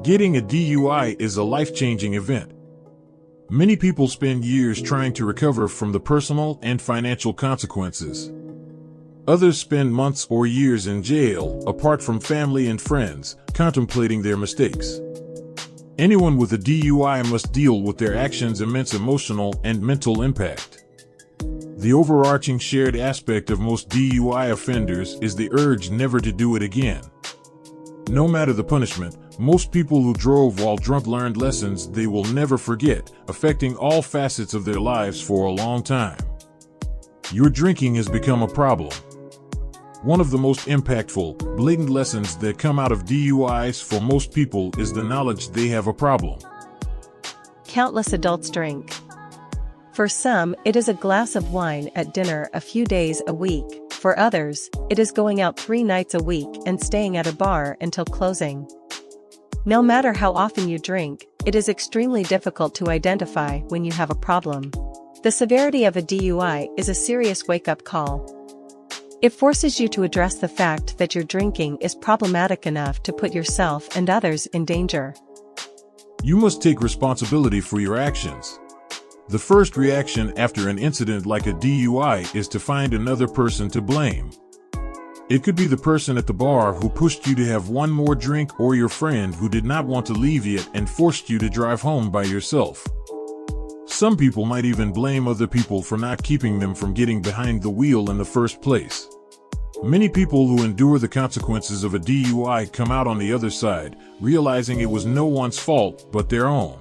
Getting a DUI is a life-changing event. Many people spend years trying to recover from the personal and financial consequences. Others spend months or years in jail, apart from family and friends, contemplating their mistakes. Anyone with a DUI must deal with their actions' immense emotional and mental impact. The overarching shared aspect of most DUI offenders is the urge never to do it again. No matter the punishment, most people who drove while drunk learned lessons they will never forget, affecting all facets of their lives for a long time. Your drinking has become a problem. One of the most impactful, blatant lessons that come out of DUIs for most people is the knowledge they have a problem. Countless adults drink. For some, it is a glass of wine at dinner a few days a week. For others, it is going out 3 nights a week and staying at a bar until closing. No matter how often you drink, it is extremely difficult to identify when you have a problem. The severity of a DUI is a serious wake-up call. It forces you to address the fact that your drinking is problematic enough to put yourself and others in danger. You must take responsibility for your actions. The first reaction after an incident like a DUI is to find another person to blame. It could be the person at the bar who pushed you to have one more drink, or your friend who did not want to leave yet and forced you to drive home by yourself. Some people might even blame other people for not keeping them from getting behind the wheel in the first place. Many people who endure the consequences of a DUI come out on the other side, realizing it was no one's fault but their own.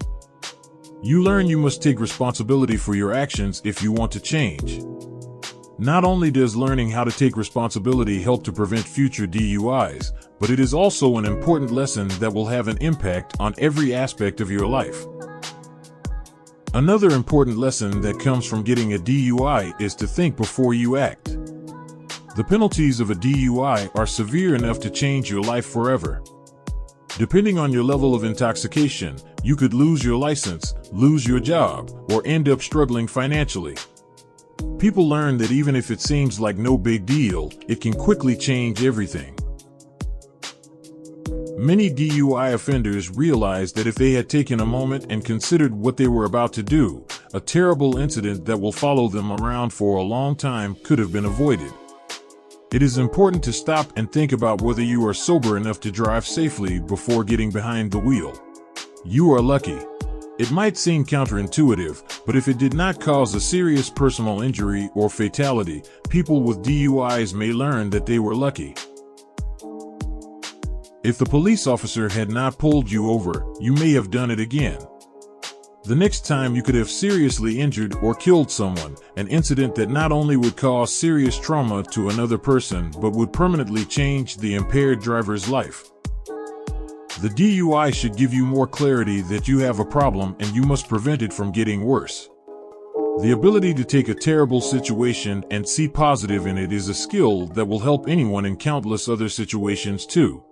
You learn you must take responsibility for your actions if you want to change. Not only does learning how to take responsibility help to prevent future DUIs, but it is also an important lesson that will have an impact on every aspect of your life. Another important lesson that comes from getting a DUI is to think before you act. The penalties of a DUI are severe enough to change your life forever. Depending on your level of intoxication, you could lose your license, lose your job, or end up struggling financially. People learn that even if it seems like no big deal, it can quickly change everything. Many DUI offenders realize that if they had taken a moment and considered what they were about to do, a terrible incident that will follow them around for a long time could have been avoided. It is important to stop and think about whether you are sober enough to drive safely before getting behind the wheel. You are lucky. It might seem counterintuitive, but if it did not cause a serious personal injury or fatality, people with DUIs may learn that they were lucky. If the police officer had not pulled you over, you may have done it again. The next time you could have seriously injured or killed someone, an incident that not only would cause serious trauma to another person but would permanently change the impaired driver's life. The DUI should give you more clarity that you have a problem and you must prevent it from getting worse. The ability to take a terrible situation and see positive in it is a skill that will help anyone in countless other situations too.